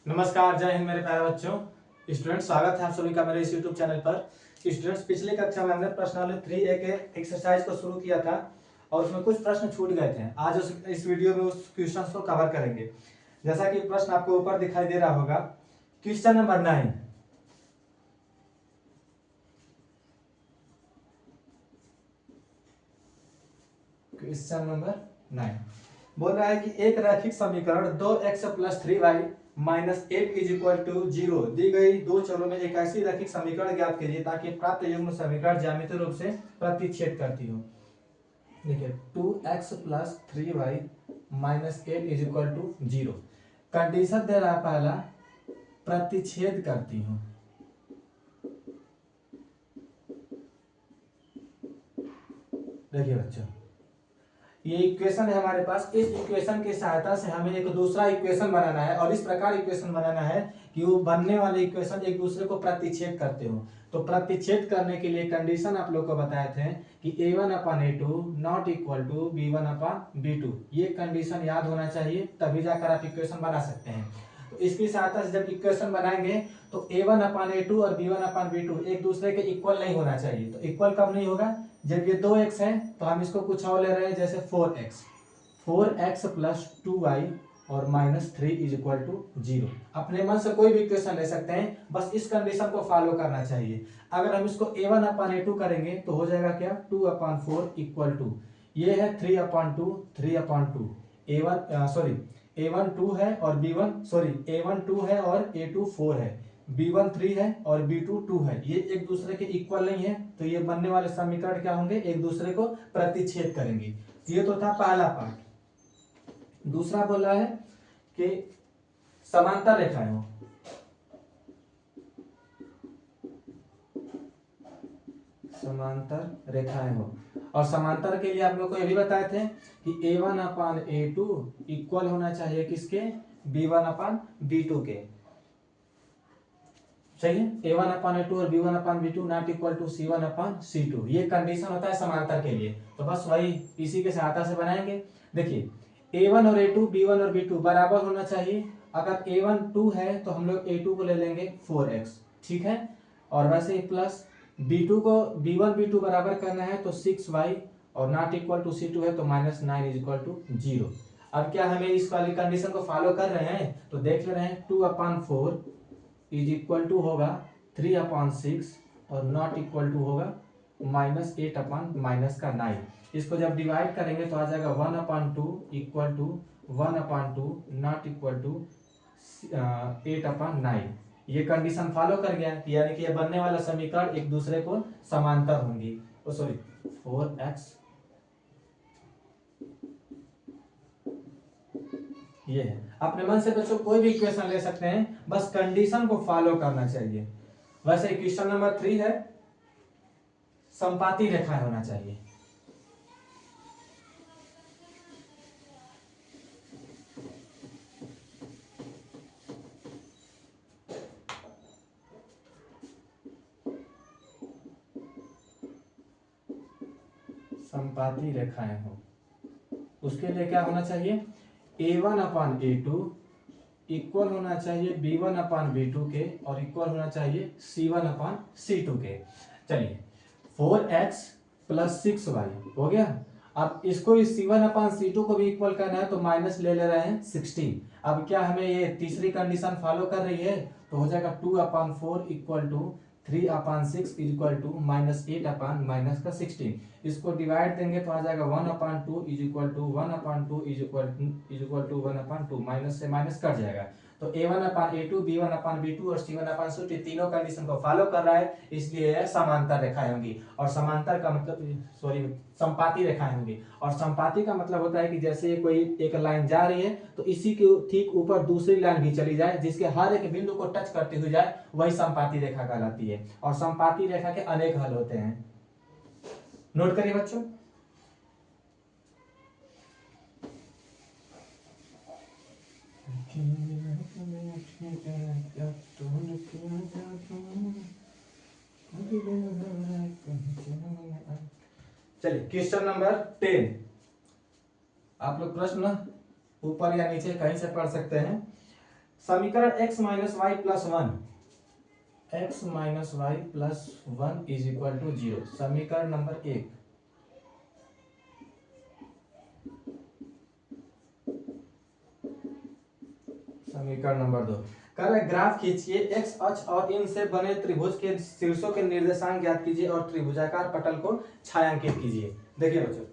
नमस्कार, जय हिंद मेरे प्यारे बच्चों। स्टूडेंट, स्वागत है आप सभी का मेरे इस यूट्यूब चैनल पर। स्टूडेंट्स, पिछली कक्षा में हमने प्रश्नावली 3A के एक्सरसाइज को शुरू किया था और उसमें कुछ प्रश्न छूट गए थे। आज इस वीडियो में उस क्वेश्चंस को कवर करेंगे। जैसा कि प्रश्न आपको ऊपर दिखाई दे रहा होगा, क्वेश्चन नंबर 9। क्वेश्चन नंबर 9 बोल रहा है कि एक रैखिक समीकरण 2x + 3y - 8 = 0 दी गई दो चरों में एक ऐसी रैखिक समीकरण ज्ञात कीजिए ताकि प्राप्त युग्म समीकरण ज्यामितीय रूप से प्रतिच्छेद करती हो। देखिए 2x + 3y - 8 = 0 कंडीशन दे रहा है पहला, प्रतिच्छेद करती हूँ। देखिए बच्चों, ये इक्वेशन है हमारे पास। इस इक्वेशन की सहायता से हमें एक दूसरा इक्वेशन बनाना है और इस प्रकार इक्वेशन बनाना है कि वो बनने वाले इक्वेशन एक दूसरे को प्रतिच्छेद करते हो। तो प्रतिच्छेद करने के लिए कंडीशन आप लोग को बताए थे कि a1/a2 not equal to b1/b2। ये कंडीशन याद होना चाहिए, तभी जाकर आप इक्वेशन बना सकते हैं। तो इसकी सहायता से जब इक्वेशन बनाएंगे तो a1/a2 और b1/b2 एक दूसरे के इक्वल नहीं होना चाहिए। तो इक्वल कब नहीं होगा? जब ये 2x है तो हम इसको कुछ और ले रहे हैं, जैसे 4x + 2y और -3 = 0। अपने मन से कोई भी इक्वेशन ले सकते हैं, बस इस कंडीशन को फॉलो करना चाहिए। अगर हम इसको a1/a2 करेंगे तो हो जाएगा क्या, 2/4 = ये है 3/2 a1 2 है और a1 2 है और a2 4 है, b1 3 है और b2 2 है। ये एक दूसरे के इक्वल नहीं है, तो ये बनने वाले समीकरण क्या होंगे, एक दूसरे को प्रतिच्छेद करेंगे। ये तो था पहला पार्ट। दूसरा बोला है कि समांतर रेखाएं हो। समांतर रेखाएं हो, और समांतर के लिए आप लोग को ये भी बताए थे कि a1/a2 इक्वल होना चाहिए किसके, b1/b2 के। सही है, a1/a2 और b1/b2 not equal to c1/c2। ये कंडीशन होता है समांतर के लिए। तो बस वही इसी के सहायता से बनाएंगे। देखिए a1 और a2 b1 और b2 बराबर होना चाहिए। अगर a1 2 है तो हम लोग a2 को ले लेंगे 4x, ठीक है। और वैसे ही प्लस b2 को b1 b2 बराबर करना है तो 6y और नॉट इक्वल टू c2 है तो -9 = 0। अब क्या हमें इस वाली कंडीशन को फॉलो कर रहे हैं? तो देख ले रहे हैं, 2/4 = होगा 3/6 और नॉट इक्वल टू होगा -8/9। इसको जब डिवाइड करेंगे तो आ जाएगा 1/2 = 1/2 नॉट इक्वल टू 8/9। ये कंडीशन फॉलो कर गया, यानी कि ये बनने वाला समीकरण एक दूसरे को समांतर होंगी। 4x ये है। अपने मन से बच्चों कोई भी इक्वेशन ले सकते हैं, बस कंडीशन को फॉलो करना चाहिए। वैसे क्वेश्चन नंबर 3 है, समपाती रेखा होना चाहिए। समपाती रेखाएं हो, उसके लिए क्या होना चाहिए, a1/a2 इक्वल होना चाहिए b1/b2 के और इक्वल होना चाहिए c1/c2 के। चलिए 4x + 6y हो गया। अब इसको इस c1/c2 को भी इक्वल करना है तो माइनस ले रहे हैं 16। अब क्या हमें ये तीसरी कंडीशन फॉलो कर रही है? तो हो जाएगा 2/4 = 3/6 = -8/-16। इसको डिवाइड देंगे तो आ जाएगा 1/2 = 1/2 माइनस से माइनस कट जाएगा। तो a1/a2 b1/b2 और c1/c2 तीनों कंडीशन को फॉलो कर रहा है, इसलिए यह समांतर रेखाएं होंगी। और समांतर का मतलब संपाती रेखाएं होंगी। और संपाती का मतलब होता है कि जैसे कोई एक लाइन जा रही है तो इसी के ठीक ऊपर दूसरी लाइन भी चली जाए, जिसके हर एक बिंदु को टच करती हुई जाए, वही संपाती रेखा कहलाती है। और संपाती रेखा के अनेक हल होते हैं, नोट करिए बच्चों। चलिए क्वेश्चन नंबर 10। आप लोग प्रश्न ऊपर या नीचे कहीं से पढ़ सकते हैं। समीकरण x minus Y plus one, x minus Y plus one is equal to zero, समीकरण नंबर एक। समीकरण नंबर दो कह रहा है ग्राफ खींचिए, एक्स अक्ष और इन से बने त्रिभुज के शीर्षों के निर्देशांक ज्ञात कीजिए और त्रिभुजाकार पटल को छायांकित कीजिए। देखिए बच्चों,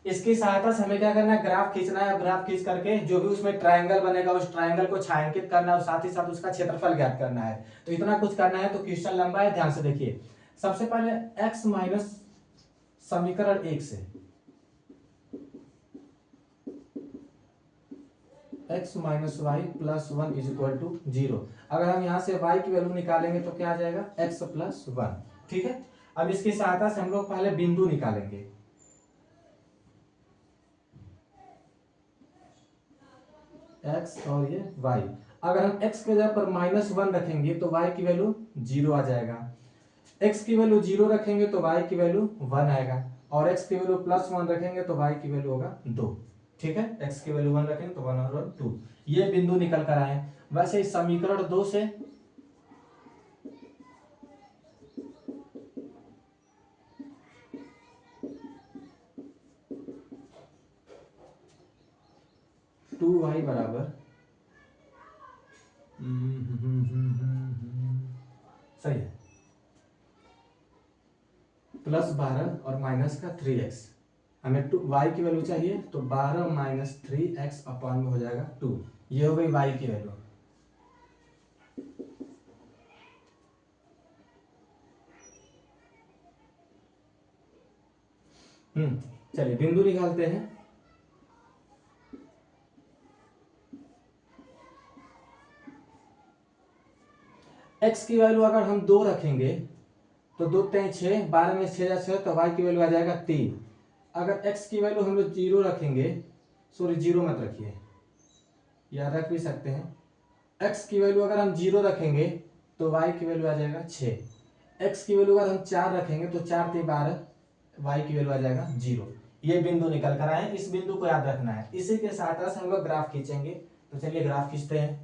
इसकी सहायता से हमें क्या करना है, ग्राफ खींचना है। ग्राफ खींच करके जो भी उसमें ट्रायंगल बनेगा उस ट्रायंगल को छायांकित करना है और साथ ही साथ उसका क्षेत्रफल ज्ञात करना है। तो इतना कुछ करना है। तो क्वेश्चन लंबा है, ध्यान से देखिए। सबसे पहले x माइनस समीकरण एक से x minus Y plus one is equal to zero. अगर हम यहाँ से y की वैल्यू निकालेंगे तो क्या आ जाएगा, x प्लस वन। ठीक है, अब इसकी सहायता से हम लोग पहले बिंदु निकालेंगे। x और ये y, अगर हम x के जगह पर माइनस वन रखेंगे तो y की वैल्यू जीरो आ जाएगा। x की वैल्यू जीरो रखेंगे तो y की वैल्यू वन आएगा, और x की वैल्यू प्लस वन रखेंगे तो y की वैल्यू होगा दो। ठीक है, x की वैल्यू वन रखेंगे तो वन और टू, ये बिंदु निकल कर आए। वैसे इस समीकरण दो से टू वाई बराबर सही है प्लस 12 और माइनस का 3x, हमें y की वैल्यू चाहिए तो 12 माइनस 3x अपॉन में हो जाएगा 2। ये हो गई y की वैल्यू। चलिए बिंदु निकालते हैं। x की वैल्यू अगर हम दो रखेंगे तो दो तीन छः, 12 में 6 जा 6 तो y की वैल्यू आ जाएगा 3। अगर x की वैल्यू हम लोग जीरो रखेंगे, सॉरी जीरो मत रखिए, या रख भी सकते हैं। x की वैल्यू अगर हम जीरो रखेंगे तो y की वैल्यू आ जाएगा 6। x की वैल्यू अगर हम 4 रखेंगे तो 4 3 12, y की वैल्यू आ जाएगा 0। ये बिंदु निकल कर आए, इस बिंदु को याद रखना है। इसी के सहायता से हम लोग ग्राफ खींचेंगे। तो चलिए ग्राफ खींचते हैं।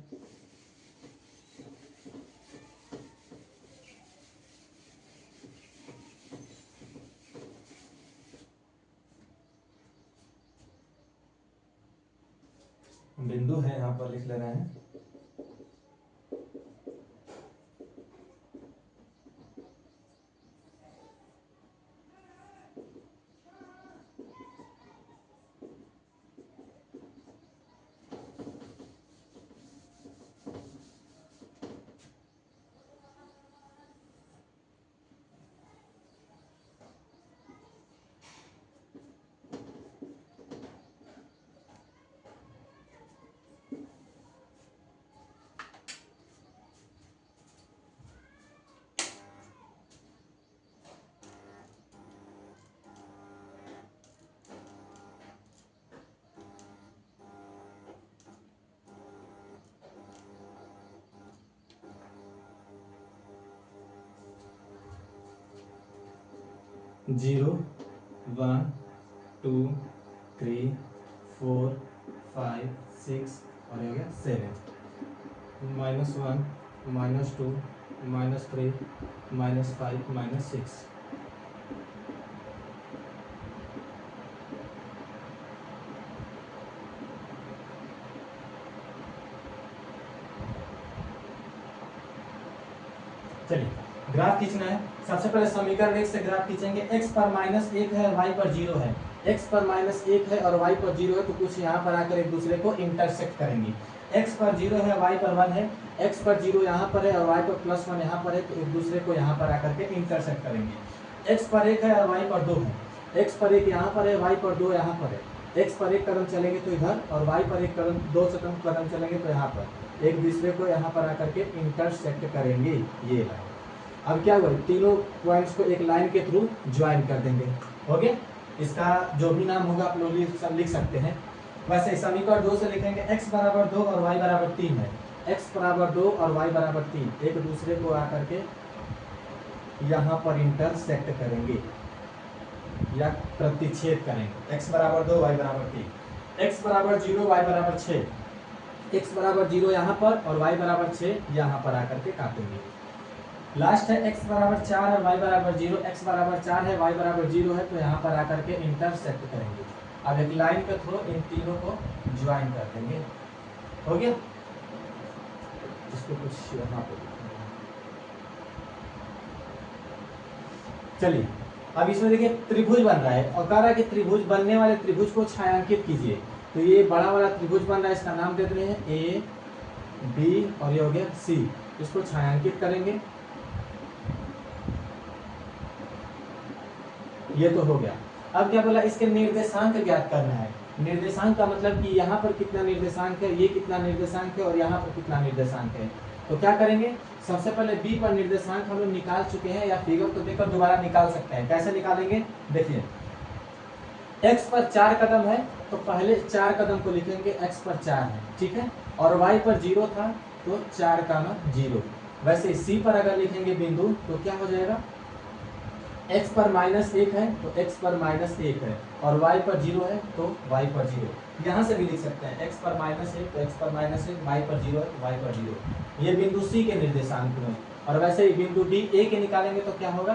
बिंदु है यहाँ पर लिख ले रहे हैं। जीरो 1 2 3 4 5 6 और हो गया 7, -1 -2 -3 -5 -6। चलिए ग्राफ खींचना है। सबसे पहले समीकरण एक से ग्राफ खींचेंगे। x पर -1 है, y पर 0 है। x पर -1 है और y पर 0 है, तो कुछ यहाँ पर आकर एक दूसरे को इंटरसेक्ट करेंगे। x पर 0 है, y पर 1 है। x पर 0 यहाँ पर है और y पर +1 यहाँ पर है, तो एक दूसरे को यहाँ पर आकर के इंटरसेक्ट करेंगे। x पर 1 है और y पर 2 है। x पर 1 यहाँ पर है, y पर 2 यहाँ पर है। x पर एक कदम चलेंगे तो इधर, और y पर एक कदम 2 कदम चलेंगे तो यहाँ पर, एक दूसरे को यहाँ पर आकर के इंटरसेक्ट करेंगे। ये लाइन अब क्या हुआ, तीनों पॉइंट्स को एक लाइन के थ्रू ज्वाइन कर देंगे। ओके, इसका जो भी नाम होगा आप लोग लिख सकते हैं। वैसे समीकरण 2 से लिखेंगे x बराबर 2 और y बराबर 3 है। x बराबर 2 और y बराबर 3 एक दूसरे को आकर के यहाँ पर इंटरसेक्ट करेंगे या प्रतिच्छेद करेंगे। x बराबर 2 y बराबर 3, x बराबर 0 y बराबर 6, x बराबर 0 यहाँ पर और y बराबर 6 यहाँ पर आकर के काटेंगे। लास्ट है x बराबर 4 और y बराबर 0, x बराबर 4 है y बराबर 0 है, तो यहाँ पर आकर के इंटरसेक्ट करेंगे। अब एक लाइन के थ्रू इन तीनों को ज्वाइन कर देंगे। हो गया, इसको कुछ यहाँ पे चलिए। अब इसमें देखिए त्रिभुज बन रहा है और कह रहा है कि त्रिभुज बनने वाले त्रिभुज को छायांकित कीजिए। तो ये बड़ा वाला त्रिभुज बन रहा है, इसका नाम दे रहे हैं ए बी और ये हो गया सी। इसको छायांकित करेंगे, ये तो हो गया। अब क्या बोला, इसके निर्देशांक ज्ञात करना है। निर्देशांक का मतलब कि यहाँ पर कितना निर्देशांक है, ये कितना निर्देशांक है और यहाँ पर कितना निर्देशांक है। तो क्या करेंगे, सबसे पहले बी पर निर्देशांक हम लोग निकाल चुके हैं, या फिगर को देखकर दोबारा निकाल सकते हैं। कैसे निकालेंगे, देखिए x पर 4 कदम है तो पहले 4 कदम को लिखेंगे, x पर 4 है, ठीक है, और y पर 0 था तो 4 का 0। वैसे c पर अगर लिखेंगे बिंदु तो क्या हो जाएगा, x पर -1 है तो x पर -1 है, और y पर 0 है तो y पर 0। यहाँ से भी लिख सकते हैं x पर -1 तो x पर -1, y पर 0 है तो y पर 0। ये बिंदु c के निर्देशांक में। और वैसे ही बिंदु d a के निकालेंगे तो क्या होगा,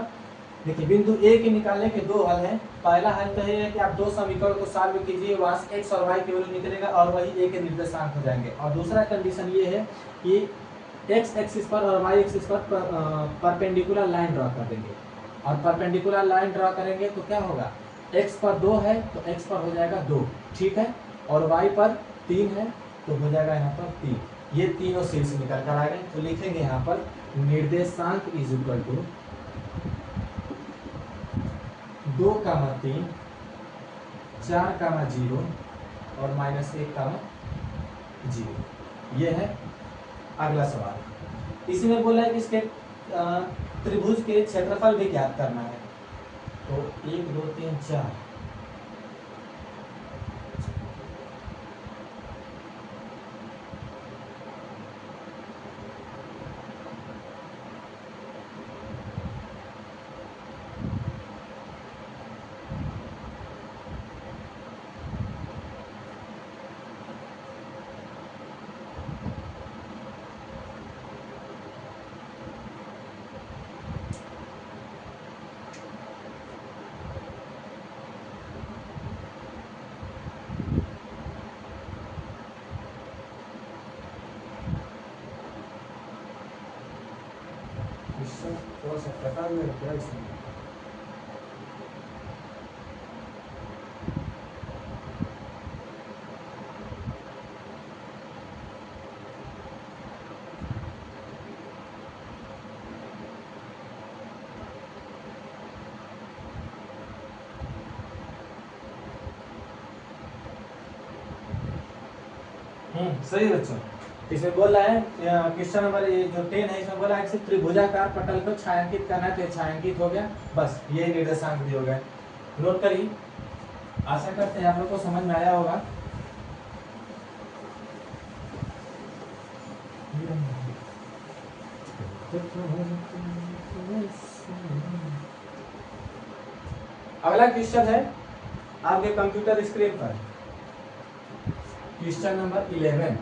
देखिए बिंदु a के निकालने के दो हल हैं। पहला हल तो है कि आप दो समीकरण को सॉल्व कीजिए, वहां से x और y की वैल्यू निकलेगा और वही a के निर्देशांक हो जाएंगे। और दूसरा कंडीशन ये है कि x एक्सिस पर और y एक्सिस पर परपेंडिकुलर लाइन ड्रॉ कर देंगे, और परपेंडिकुलर लाइन ड्रॉ करेंगे तो क्या होगा, x पर 2 है तो x पर हो जाएगा 2, ठीक है, और y पर 3 है तो हो जाएगा यहाँ पर 3। ये तीनों शीर्ष निकल कर आ गए। तो लिखेंगे यहाँ पर निर्देशांक इज इक्वल टू 2,3, 4,0 और -1,0। ये है अगला सवाल। इसमें बोला है कि इसके त्रिभुज के क्षेत्रफल भी ज्ञात करना है। तो 1 2 3 4, थोड़ा सा कटा हुआ है क्या इसमें। सही बच्चों। इसमें बोल रहा है क्वेश्चन नंबर ये जो 10 है, इसमें बोला है कि त्रिभुजाकार पटल को छायांकित करना है, तो छायांकित हो गया, बस ये निर्देशांक भी हो गए। नोट करिए, आशा करते हैं आप लोग को समझ में आया होगा। अगला क्वेश्चन है आपके कंप्यूटर स्क्रीन पर, क्वेश्चन नंबर 11।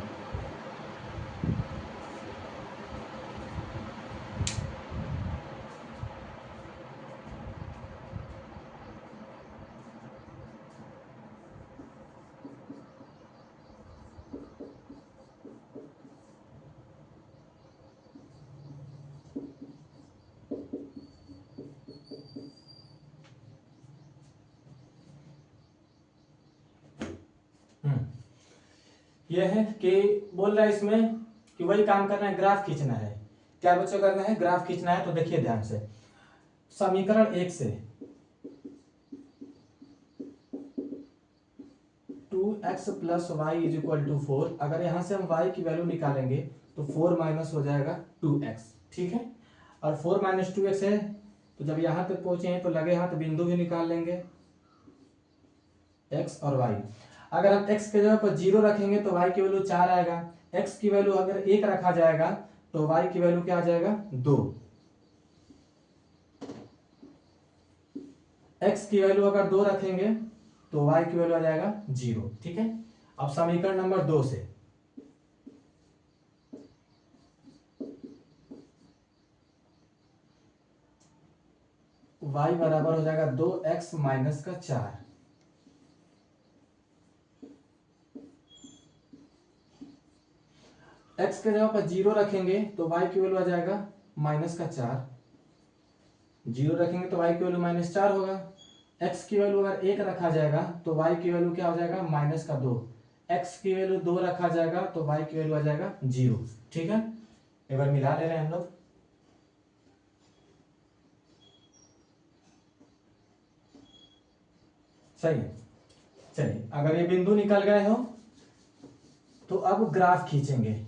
यह है कि बोल रहा है इसमें कि वही काम करना है, ग्राफ खींचना है। क्या बच्चों करना है, ग्राफ खींचना है। तो देखिए ध्यान से, समीकरण 1 से 2x + y = 4, अगर यहां से हम y की वैल्यू निकालेंगे तो 4 माइनस हो जाएगा 2x, ठीक है। और 4 - 2x है, तो जब यहां तक पहुंचे हैं तो लगे हाथ बिंदु भी निकाल लेंगे, x और y। अगर हम x के जगह पर 0 रखेंगे तो y की वैल्यू 4 आएगा, x की वैल्यू अगर 1 रखा जाएगा तो y की वैल्यू क्या आ जाएगा, 2। x की वैल्यू अगर 2 रखेंगे तो y की वैल्यू आ जाएगा 0। ठीक है, अब समीकरण नंबर 2 से y बराबर हो जाएगा 2x माइनस का 4। x के जगह पर 0 रखेंगे तो y की वैल्यू आ जाएगा माइनस का 4। 0 रखेंगे तो y की वैल्यू -4 होगा। x की वैल्यू अगर 1 रखा जाएगा तो y की वैल्यू क्या हो जाएगा माइनस का 2। x की वैल्यू 2 रखा जाएगा तो y की वैल्यू आ जाएगा 0। ठीक है, एक बार मिला ले रहे हैं हम लोग। सही है, चलिए अगर ये बिंदु निकल गए हो तो अब ग्राफ खींचेंगे।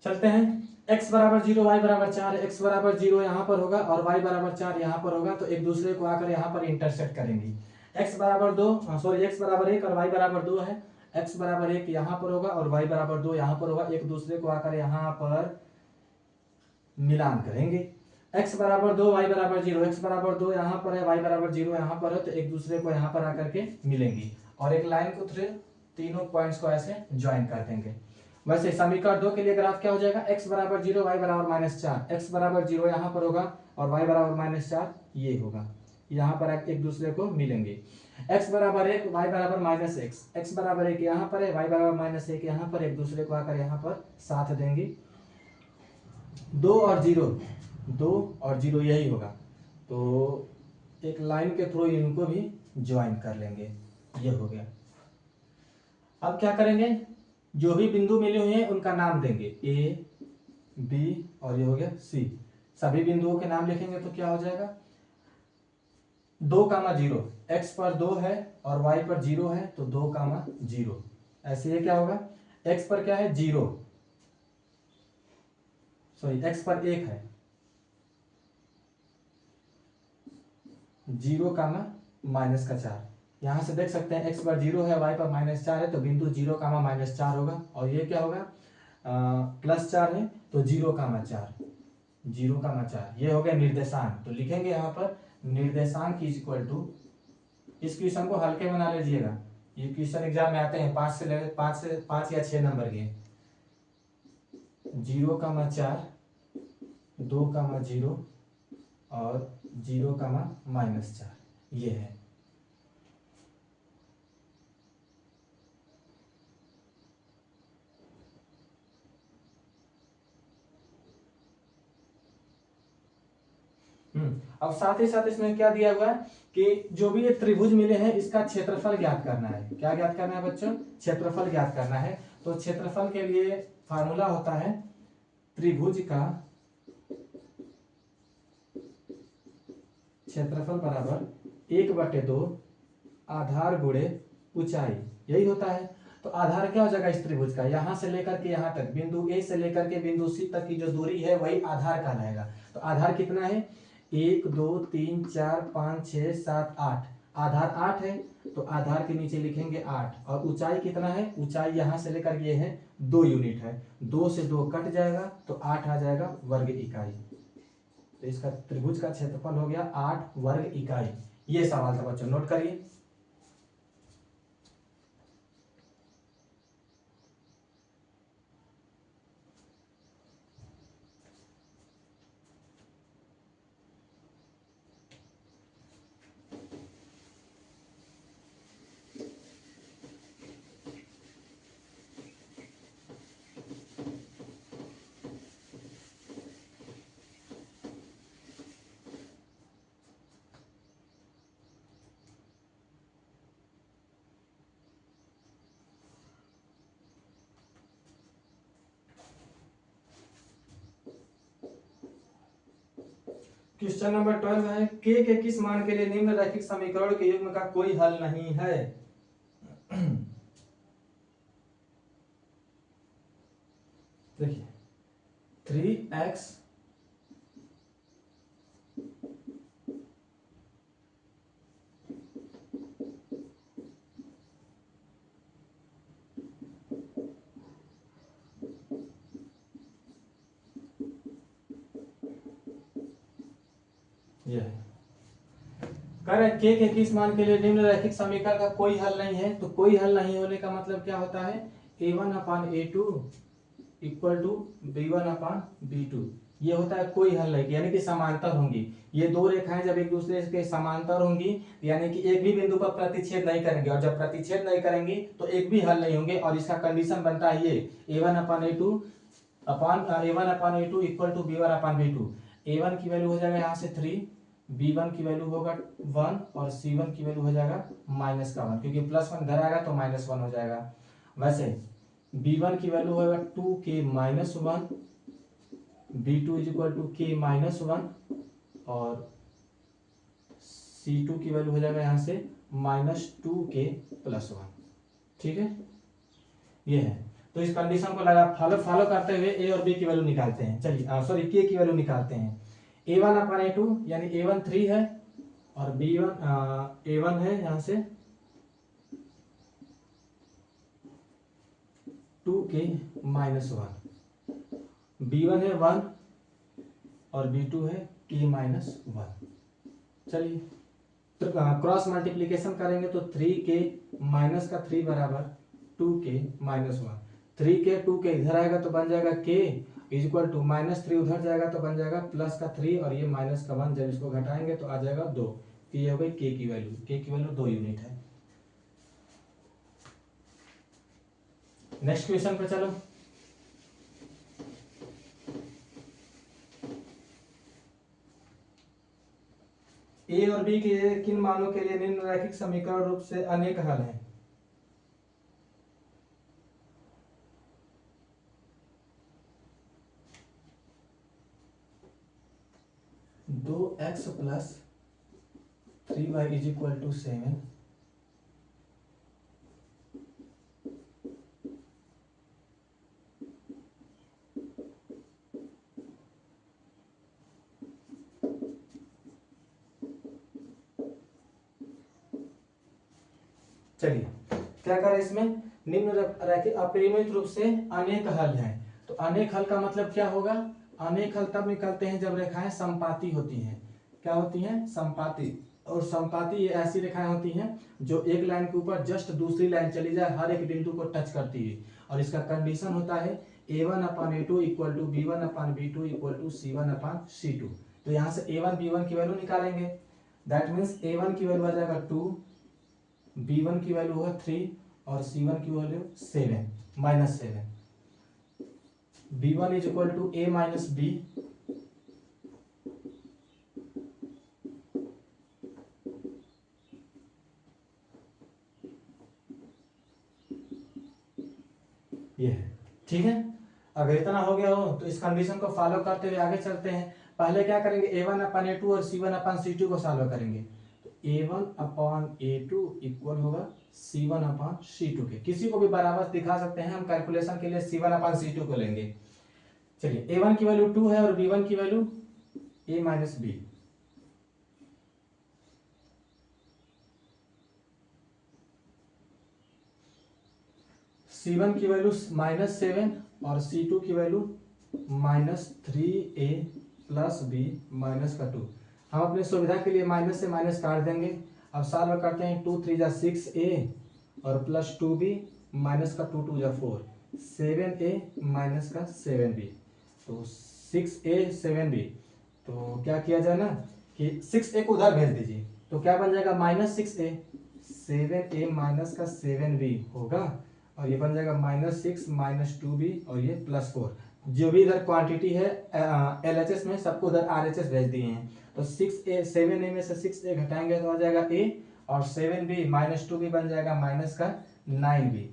चलते हैं, x बराबर 0 y बराबर 4, x बराबर 0 यहाँ पर होगा और y बराबर 4 यहाँ पर होगा, तो एक दूसरे को आकर यहाँ पर इंटरसेक्ट करेंगे। x बराबर 2 सॉरी x बराबर 1 और y बराबर 2 है। x बराबर 1 यहाँ पर होगा और y बराबर 2 यहाँ पर होगा, एक दूसरे को आकर यहाँ पर मिलान करेंगे। x बराबर 2 y बराबर 0, x बराबर 2 यहाँ पर है, y बराबर 0 यहाँ पर है, तो एक दूसरे को यहाँ पर आकर के मिलेंगी और एक लाइन को थ्रू तीनों पॉइंट्स को ऐसे ज्वाइन कर देंगे। वैसे समीकरण 2 के लिए ग्राफ क्या हो जाएगा, x बराबर 0 y बराबर -4, x बराबर 0 यहाँ पर होगा और y बराबर -4 ये होगा, यहाँ पर एक दूसरे को मिलेंगे। x बराबर 1 y बराबर -x, x बराबर 1 यहाँ पर है, y बराबर -1 यहाँ पर, एक दूसरे को आकर यहाँ पर साथ देंगे। 2 और 0 यही होगा, तो एक लाइन के थ्रू इनको भी ज्वाइन कर लेंगे। ये हो गया। अब क्या करेंगे, जो भी बिंदु मिले हुए हैं उनका नाम देंगे, ए बी और ये हो गया सी। सभी बिंदुओं के नाम लिखेंगे तो क्या हो जाएगा 2,0, x पर 2 है और y पर 0 है तो 2,0। ऐसे ये क्या होगा, x पर क्या है 0, सॉरी x पर 1 है, 0, -4। यहां से देख सकते हैं x पर 0 है, y पर -4 है, तो बिंदु 0, -4 होगा और ये क्या होगा +4 है तो 0,4, 0,4 ये हो गया निर्देशांक। तो लिखेंगे यहाँ पर निर्देशांक इज इक्वल टू, इस क्वेश्चन को हल्के बना लीजिएगा, ये क्वेश्चन एग्जाम में आते हैं 5 या 6 नंबर के। 0,4, 2,0 और 0,-4 ये है। अब साथ ही साथ इसमें क्या दिया हुआ है कि जो भी ये त्रिभुज मिले हैं इसका क्षेत्रफल ज्ञात करना है। क्या ज्ञात करना है बच्चों, क्षेत्रफल ज्ञात करना है। तो क्षेत्रफल के लिए फार्मूला होता है त्रिभुज का क्षेत्रफल बराबर 1/2 आधार गुणे ऊंचाई, यही होता है। तो आधार क्या हो जाएगा इस त्रिभुज का, यहां से लेकर के यहां तक, बिंदु ए से लेकर के बिंदु सी तक की जो दूरी है वही आधार कहलाएगा। तो आधार कितना है 1 2 3 4 5 6 7 8, आधार 8 है तो आधार के नीचे लिखेंगे 8। और ऊंचाई कितना है, ऊंचाई यहां से लेकर ये है 2 यूनिट है, 2 से 2 कट जाएगा तो 8 आ जाएगा वर्ग इकाई। तो इसका त्रिभुज का क्षेत्रफल हो गया 8 वर्ग इकाई। ये सवाल था बच्चों, नोट करिए। क्वेश्चन नंबर 12 है के किस मान के लिए निम्न रैखिक समीकरण के युग्म का कोई हल नहीं है। देखिए 3x ये है। कह रहे के किस मान के लिए निम्न रैखिक समीकरण का कोई हल नहीं है। तो कोई हल नहीं होने का मतलब क्या होता है, a1/a2 इक्वल टू b1/b2। ये होता है कोई हल नहीं, यानी कि समांतर होंगी। ये दो रेखाएं जब एक दूसरे के समांतर होंगी यानी कि एक भी बिंदु पर प्रतिच्छेद नहीं करेंगे, और जब प्रतिच्छेद नहीं करेंगी तो एक भी हल नहीं होंगे। और इसका कंडीशन बनता है ये a1/a2 equal to b1/b2। a1 की वैल्यू हो जाएगा यहाँ से 3, b1 की वैल्यू होगा 1 और c1 की वैल्यू हो जाएगा -1, क्योंकि +1 घर आएगा तो -1 हो जाएगा। वैसे b1 की वैल्यू होगा 2k-1, b2 is equal to k-1 और c2 की वैल्यू हो जाएगा यहाँ से -2k+1। ठीक है, ये है। तो इस कंडीशन को लगा फॉलो करते हुए a और b की वैल्यू निकालते हैं। चलिए सॉरी k की वैल्यू निकालते हैं। a1/a2 यानी a1 3 है और b1 a1 है यहाँ से 2k-1, b1 है 1 और b2 है k-1। चलिए तो क्रॉस मल्टीप्लीकेशन करेंगे तो 3k -3 बराबर 2k-1। 3k 2k इधर आएगा तो बन जाएगा k इज इक्वल टू -3 उधर जाएगा तो बन जाएगा +3 और ये -1। जब इसको घटाएंगे तो आ जाएगा 2। तो ये हो गई k की वैल्यू 2 यूनिट है। नेक्स्ट क्वेश्चन पे चलो। ए और बी के किन मानों के लिए निम्न रैखिक समीकरण रूप से अनेक हल हैं। दो x + 3y is equal to 7। चलिए क्या करें, इसमें निम्न रैखिक अपरिमित रूप से अनेक हल हैं। तो अनेक हल का मतलब क्या होगा, अनेक हल तब निकलते हैं जब रेखाएं संपाती होती हैं। क्या होती हैं, संपाती। और संपाती ये ऐसी रेखाएं होती हैं जो एक लाइन के ऊपर जस्ट दूसरी लाइन चली जाए, हर एक बिंदु को टच करती है। और इसका कंडीशन होता है a1/a2 equal to b1/b2 equal to c1/c2। तो यहाँ से a1 b1 की वैल्यू निकालेंगे। दैट मीन्स a1 की वैल्यू आ जाएगा 2, b1 की वैल्यू होगा 3 और c1 की value -7। b1 is equal to a minus b ये है। ठीक है, अगर इतना हो गया हो तो इस कंडीशन को फॉलो करते हुए आगे चलते हैं। पहले क्या करेंगे, a1/a2 और c1/c2 को सॉल्व करेंगे। तो a1/a2 इक्वल होगा c1/c2 के। किसी को भी बराबर दिखा सकते हैं, हम कैलकुलेशन के लिए c1/c2 को लेंगे। चलिए a1 की वैल्यू 2 है और b1 की value a minus b। c1 की वैल्यू -7 और c2 की वैल्यू -3a प्लस b -2। हम अपने सुविधा के लिए माइनस से माइनस काट देंगे। अब सॉल्व करते हैं। 2 3 जा 6a और प्लस 2b -2 2 जा 4, 7a -7b। तो 6a 7b। तो क्या किया जाए ना कि 6a को उधर भेज दीजिए, तो क्या बन जाएगा -6a 7a -7b होगा और ये बन जाएगा -6 -2b और ये +4। जो भी इधर क्वांटिटी है LHS में सबको उधर RHS भेज दिए हैं। तो 6a 7a में से 6a घटाएंगे तो आ जाएगा a और 7b -2b बन जाएगा -9b।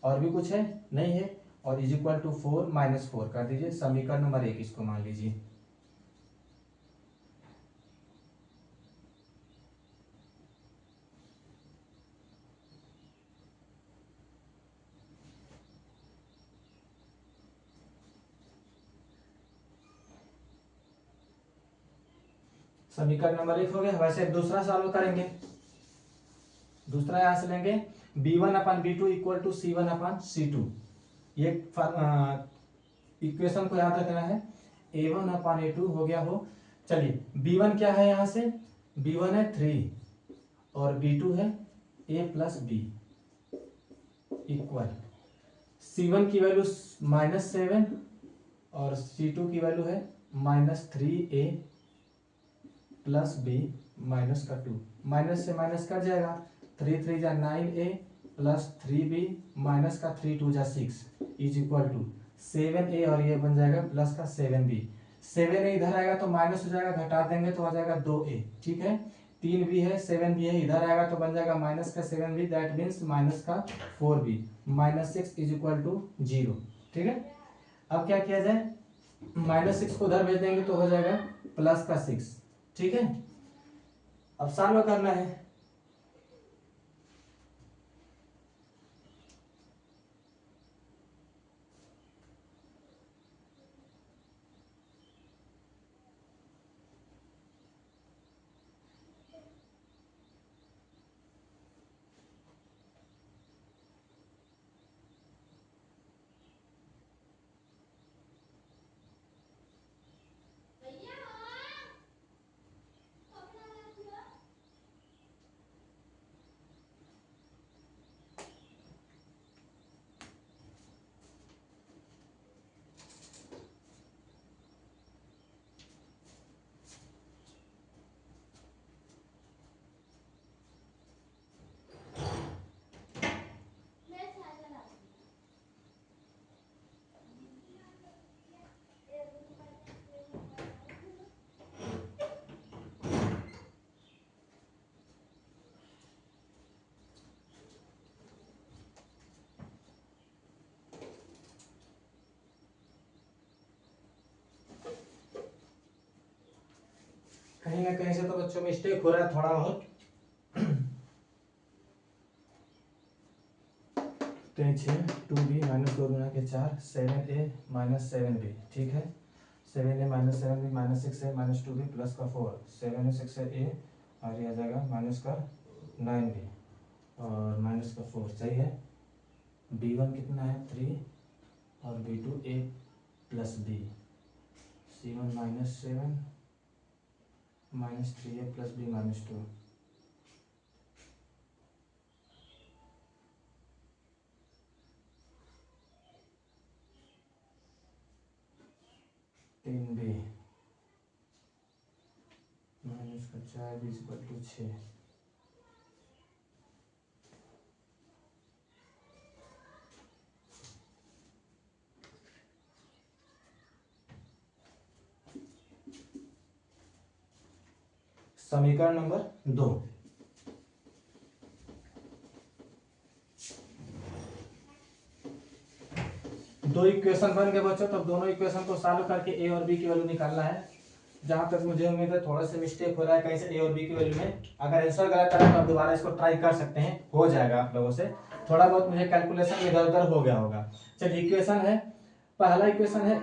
और भी कुछ है नहीं है, और इज इक्वल टू 4 -4 कर दीजिए। समीकरण नंबर 1 इसको मान लीजिए। समीकरण नंबर 1 हो गया। वैसे दूसरा सॉल्व करेंगे, दूसरा यहां से लेंगे b1/b2 इक्वल टू c1/c2। ये इक्वेशन को याद रखना है। a1/a2 हो गया हो। चलिए b1 क्या है, यहां से b1 है 3 और b2 है a plus B equal c1 की वैल्यू -7 और c2 की वैल्यू है -3a प्लस बी माइनस का 2। माइनस से माइनस कट जाएगा, 3 3 जा 9a प्लस 3b माइनस का 3 2 जा 6 इज इक्वल टू 7a और ये बन जाएगा प्लस का 7b। 7a इधर आएगा तो माइनस हो जाएगा, घटा देंगे तो आ जाएगा 2a। ठीक है, 3b है 7b है, इधर आएगा तो बन जाएगा माइनस का 7b, दैट मीन्स माइनस का 4b -6 इज इक्वल टू 0। ठीक है, अब क्या किया जाए, -6 को उधर भेज देंगे तो हो जाएगा प्लस का 6। ठीक है, अब सॉल्व करना है। कहीं ना कहीं से तो बच्चों में मिस्टेक हो रहा है थोड़ा बहुत। तो 6 2b माइनस 2 गुना के 4 7a माइनस 7b। ठीक है, 7a minus 7b minus 6a minus 2b plus का 4 7a 6a और ये आ जाएगा माइनस का 9b और माइनस का 4। सही है, b1 कितना है 3 और b2 a plus b, c1 -7 -3a plus b -2। b minus का 4 b इक्वल टू 6। समीकरण नंबर 2। दो इक्वेशन बन गए बच्चों, तब दोनों इक्वेशन को सॉल्व करके ए और बी की वैल्यू निकालना है। जहां तक मुझे उम्मीद है थोड़ा सा मिस्टेक हो रहा है कहीं से ए और बी की वैल्यू में। अगर आंसर गलत आया तो आप दोबारा इसको ट्राई कर सकते हैं, हो जाएगा आप लोगों से। थोड़ा बहुत मुझे कैलकुलेशन इधर उधर हो गया होगा। चलिए इक्वेशन है, पहला इक्वेशन है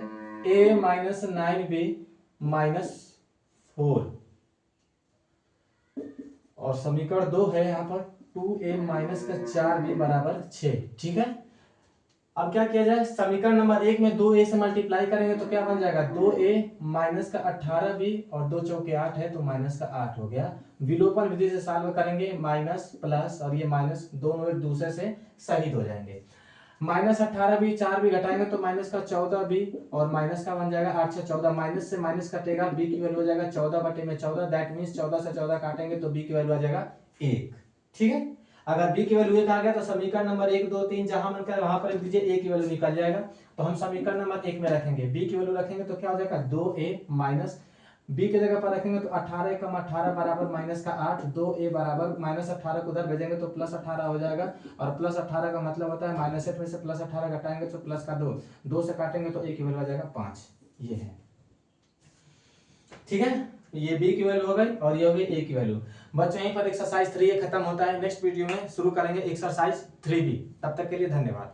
a माइनस 9b माइनस 4 और समीकरण 2 है यहाँ पर 2a माइनस का 4b बराबर 6। ठीक है, अब क्या किया जाए, समीकरण नंबर 1 में 2a से मल्टीप्लाई करेंगे तो क्या बन जाएगा 2a माइनस का 18b और 2 चौके 8 है तो माइनस का 8 हो गया। विलोपन विधि से सॉल्व करेंगे, माइनस प्लस और ये माइनस दोनों एक दूसरे से शहीद हो जाएंगे। -18b 4b घटाएंगे तो माइनस का 14b और माइनस का बन जाएगा 8 से 14, माइनस से माइनस कटेगा, b की वैल्यू हो जाएगा 14/14, दैट मींस 14 से 14 काटेंगे तो b की वैल्यू आ जाएगा 1। ठीक है, अगर b की वैल्यू 1 आ गया तो समीकरण नंबर 1 2 3 जहां मन करे वहां पर लिख दीजिए, a की वैल्यू निकल जाएगा। तो हम समीकरण नंबर 1 में रखेंगे, b की वैल्यू रखेंगे तो क्या हो जाएगा 2a माइनस b की जगह पर रखेंगे तो 18 कम 18 बराबर माइनस का 8, 2a बराबर -18 को उधर भेजेंगे तो +18 हो जाएगा और +18 का मतलब होता है -8 में से +18 घटाएंगे तो प्लस का 2, 2 से काटेंगे तो a की वैल्यू आ जाएगा 5। ये है, ठीक है, ये b की वैल्यू हो गई और ये हो गई a की वैल्यू। बच्चों यहीं पर एक्सरसाइज 3 खत्म होता है। नेक्स्ट वीडियो में शुरू करेंगे एक्सरसाइज 3b। तब तक के लिए धन्यवाद।